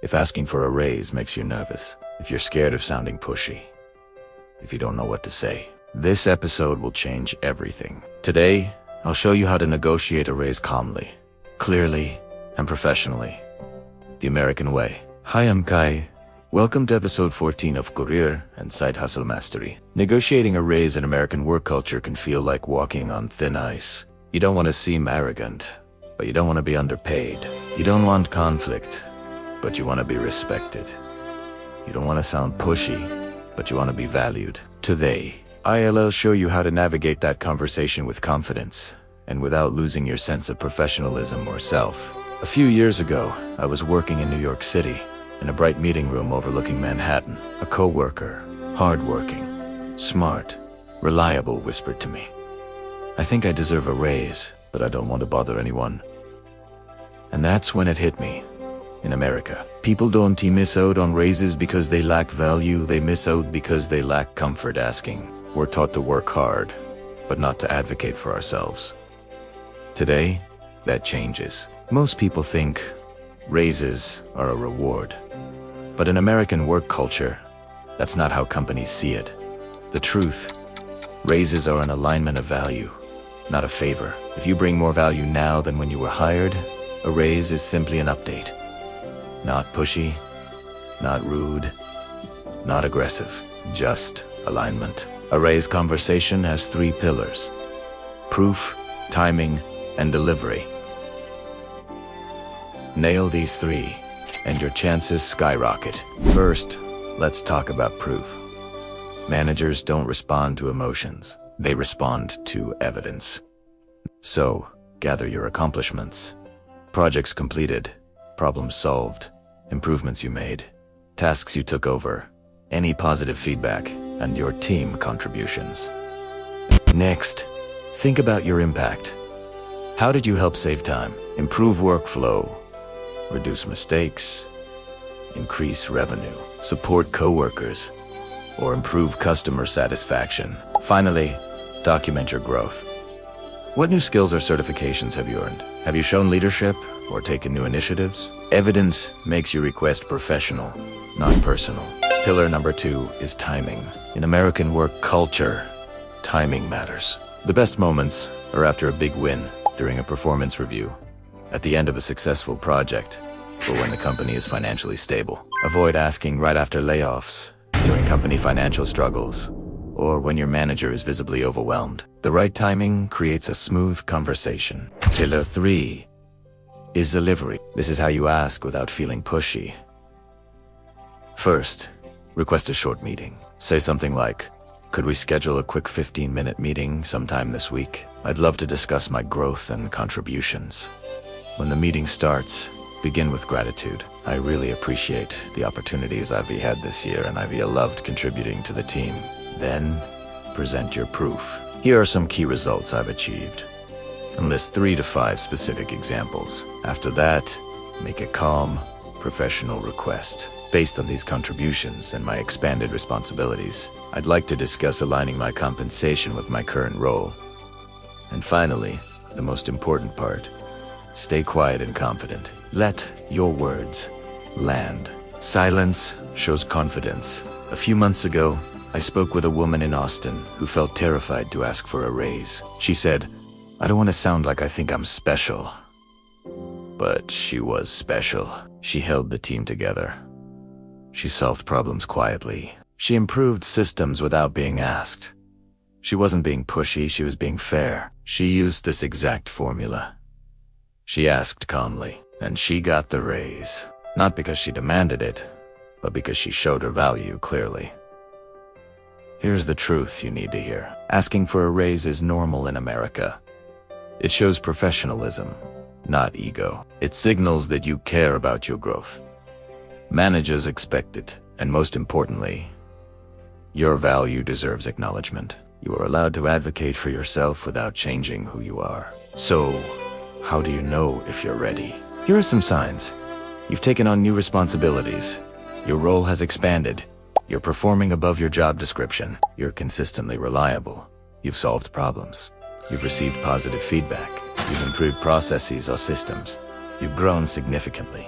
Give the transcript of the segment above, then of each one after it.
If asking for a raise makes you nervous, if you're scared of sounding pushy, if you don't know what to say, this episode will change everything. Today, I'll show you how to negotiate a raise calmly, clearly, and professionally. The American way. Hi, I'm Kai. Welcome to episode 14 of Career and Side Hustle Mastery. Negotiating a raise in American work culture can feel like walking on thin ice. You don't want to seem arrogant, but you don't want to be underpaid. You don't want conflict, but you want to be respected. You don't want to sound pushy, but you want to be valued. Today, I'll show you how to navigate that conversation with confidence and without losing your sense of professionalism or self. A few years ago, I was working in New York City in a bright meeting room overlooking Manhattan. A coworker, hardworking, smart, reliable, whispered to me, "I think I deserve a raise, but I don't want to bother anyone." And that's when it hit me. In America, people don't miss out on raises because they lack value, they miss out because they lack comfort asking. We're taught to work hard, but not to advocate for ourselves. Today, that changes. Most people think raises are a reward. But in American work culture, that's not how companies see it. The truth, raises are an alignment of value, not a favor. If you bring more value now than when you were hired, a raise is simply an update. Not pushy, not rude, not aggressive, just alignment. A raise conversation has 3 pillars: proof, timing, and delivery. Nail these 3, and your chances skyrocket. First, let's talk about proof. Managers don't respond to emotions. They respond to evidence. So, gather your accomplishments. Projects completed, problems solved, improvements you made, tasks you took over, any positive feedback, and your team contributions. Next, think about your impact. How did you help save time, improve workflow, reduce mistakes, increase revenue, support coworkers, or improve customer satisfaction? Finally, document your growth. What new skills or certifications have you earned? Have you shown leadership or taken new initiatives? Evidence makes your request professional, not personal. Pillar number 2 is timing. In American work culture, timing matters. The best moments are after a big win, during a performance review, at the end of a successful project, or when the company is financially stable. Avoid asking right after layoffs, during company financial struggles, or when your manager is visibly overwhelmed. The right timing creates a smooth conversation. Pillar 3 is delivery. This is how you ask without feeling pushy. First, request a short meeting. Say something like, "Could we schedule a quick 15-minute meeting sometime this week? I'd love to discuss my growth and contributions." When the meeting starts, begin with gratitude. "I really appreciate the opportunities I've had this year, and I've loved contributing to the team." Then, present your proof. "Here are some key results I've achieved," and list 3 to 5 specific examples. After that, make a calm, professional request. "Based on these contributions and my expanded responsibilities, I'd like to discuss aligning my compensation with my current role." And finally, the most important part, stay quiet and confident. Let your words land. Silence shows confidence. A few months ago, I spoke with a woman in Austin who felt terrified to ask for a raise. She said, "I don't want to sound like I think I'm special." But she was special. She held the team together. She solved problems quietly. She improved systems without being asked. She wasn't being pushy, she was being fair. She used this exact formula. She asked calmly, and she got the raise. Not because she demanded it, but because she showed her value clearly. Here's the truth you need to hear. Asking for a raise is normal in America. It shows professionalism, not ego. It signals that you care about your growth. Managers expect it, and most importantly, your value deserves acknowledgement. You are allowed to advocate for yourself without changing who you are. So, how do you know if you're ready? Here are some signs. You've taken on new responsibilities. Your role has expanded. You're performing above your job description. You're consistently reliable. You've solved problems. You've received positive feedback. You've improved processes or systems. You've grown significantly.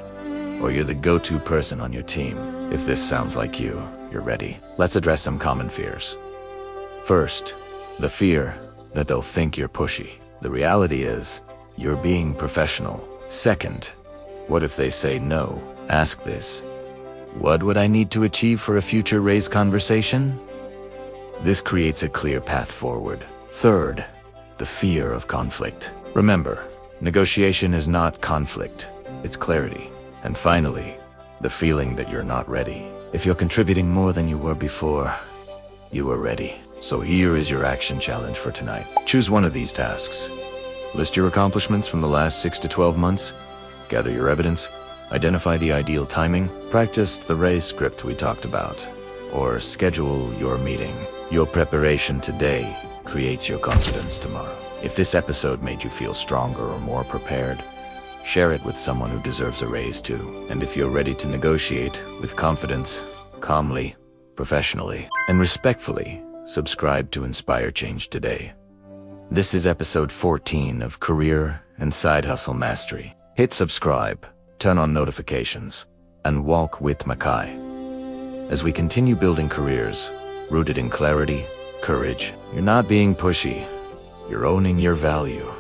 or you're the go-to person on your team. If this sounds like you, you're ready. Let's address some common fears. First, the fear that they'll think you're pushy. The reality is, you're being professional. Second, what if they say no? Ask this: what would I need to achieve for a future raise conversation? This creates a clear path forward. Third, the fear of conflict. Remember, negotiation is not conflict, it's clarity. And finally, the feeling that you're not ready. If you're contributing more than you were before, you are ready. So here is your action challenge for tonight. Choose one of these tasks. List your accomplishments from the last 6 to 12 months, gather your evidence, identify the ideal timing, practice the raise script we talked about, or schedule your meeting. Your preparation today creates your confidence tomorrow. If this episode made you feel stronger or more prepared, share it with someone who deserves a raise too. And if you're ready to negotiate with confidence, calmly, professionally, and respectfully, subscribe to Inspire Change today. This is episode 14 of Career and Side Hustle Mastery. Hit subscribe, turn on notifications, and walk with Makai as we continue building careers rooted in clarity, courage. You're not being pushy, you're owning your value.